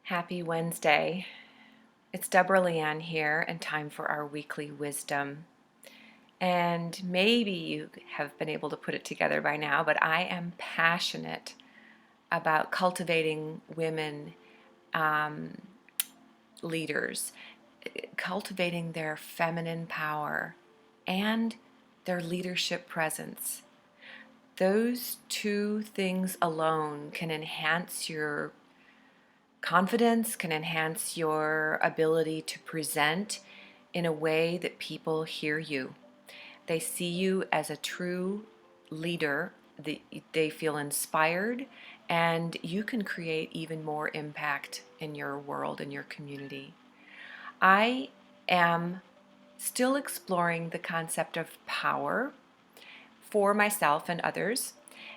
Happy Wednesday. It's Deborah LeeAnn here, and time for our weekly wisdom. And maybe you have been able to put it together by now, but I am passionate about cultivating women leaders, cultivating their feminine power and their leadership presence. Those two things alone can enhance your confidence, can enhance your ability to present in a way that people hear you. They see you as a true leader. They feel inspired, and you can create even more impact in your world, in your community. I am still exploring the concept of power for myself and others.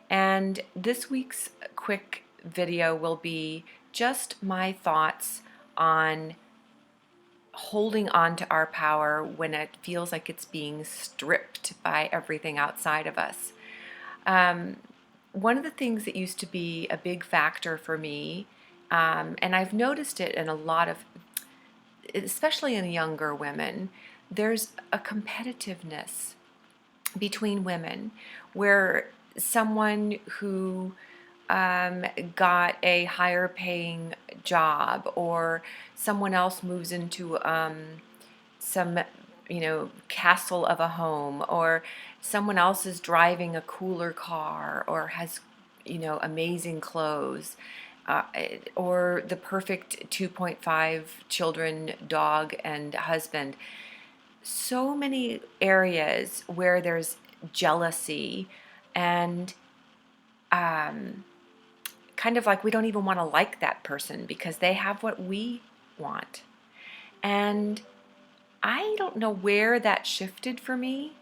And this week's quick video will be just my thoughts on holding on to our power when it feels like it's being stripped by everything outside of us. One of the things that used to be a big factor for me, and I've noticed it in a lot of, especially in younger women, there's a competitiveness between women where someone who got a higher paying job, or someone else moves into some castle of a home, or someone else is driving a cooler car or has amazing clothes, or the perfect 2.5 children, dog and husband. So many areas where there's jealousy and kind of like we don't even want to like that person because they have what we want. And I don't know where that shifted for me.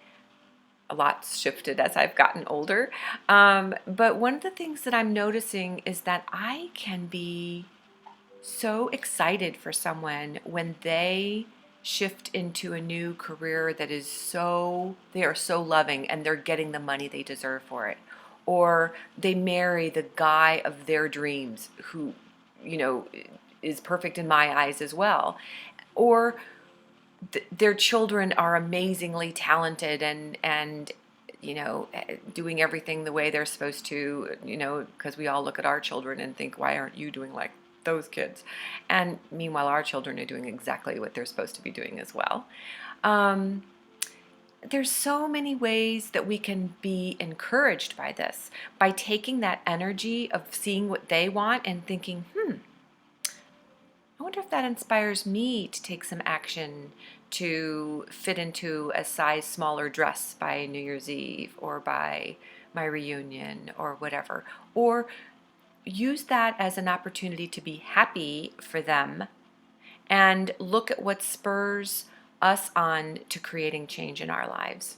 A lot's shifted as I've gotten older. But one of the things that I'm noticing is that I can be so excited for someone when they shift into a new career that is they are so loving and they're getting the money they deserve for it. Or they marry the guy of their dreams who, is perfect in my eyes as well. Or their children are amazingly talented and doing everything the way they're supposed to, because we all look at our children and think, why aren't you doing like those kids? And meanwhile, our children are doing exactly what they're supposed to be doing as well. There's so many ways that we can be encouraged by this, by taking that energy of seeing what they want and thinking, I wonder if that inspires me to take some action to fit into a size smaller dress by New Year's Eve or by my reunion or whatever. Or use that as an opportunity to be happy for them and look at what spurs us on to creating change in our lives.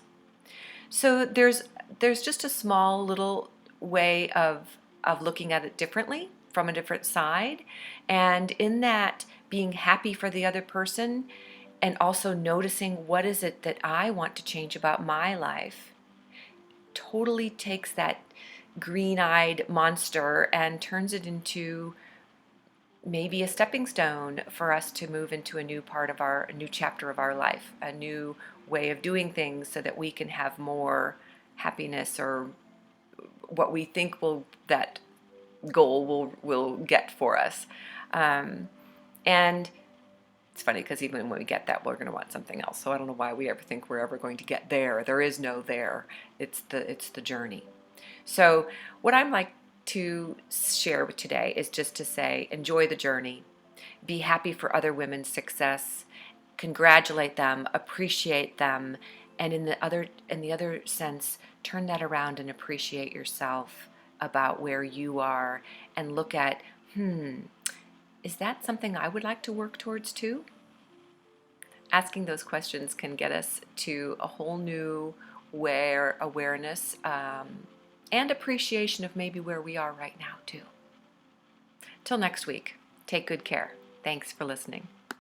So there's just a small little way of looking at it differently from a different side, and in that being happy for the other person and also noticing what is it that I want to change about my life totally takes that green-eyed monster and turns it into maybe a stepping stone for us to move into a new chapter of our life, a new way of doing things so that we can have more happiness, or what we think that goal will get for us. And it's funny because even when we get that, we're going to want something else. So I don't know why we ever think we're ever going to get there. There is no there. It's the journey. So what I'm like to share with today is just to say, enjoy the journey, be happy for other women's success, congratulate them, appreciate them, and in the other sense, turn that around and appreciate yourself about where you are and look at, is that something I would like to work towards too? Asking those questions can get us to a whole new awareness and appreciation of maybe where we are right now too. Till next week, take good care. Thanks for listening.